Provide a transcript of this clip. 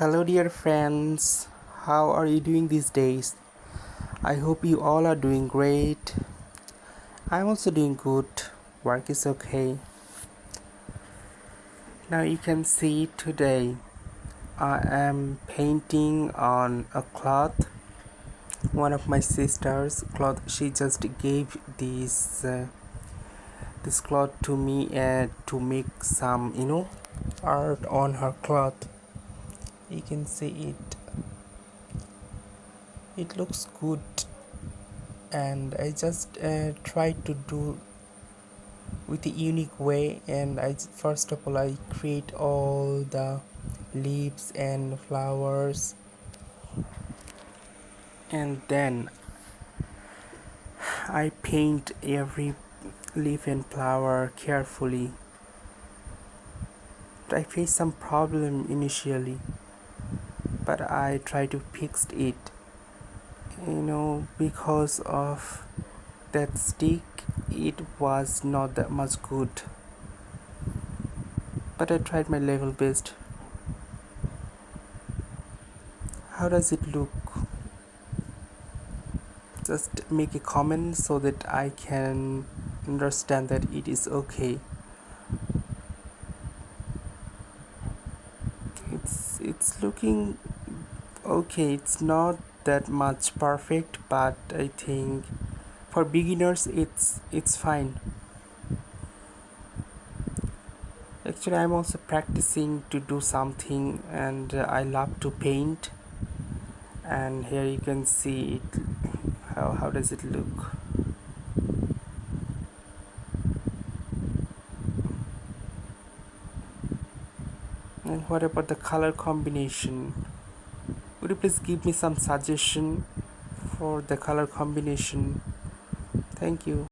Hello, dear friends. How are you doing these days? I hope you all are doing great. I'm also doing good. Work is okay. Now, you can see today I am painting on a cloth. One of my sister's cloth. She just gave this cloth to me to make some, art on her cloth. You can see it. It looks good, and I just try to do with a unique way. And I first of all I create all the leaves and flowers, and then I paint every leaf and flower carefully. I faced some problem initially, but I try to fix it, because of that stick. It was not that much good, but I tried my level best. How does it look? Just make a comment so that I can understand that it is okay. It's looking okay. It's not that much perfect, but I think for beginners it's fine. Actually, I'm also practicing to do something, and I love to paint. And here you can see it. How does it look? And what about the color combination? Would you please give me some suggestion for the color combination? Thank you.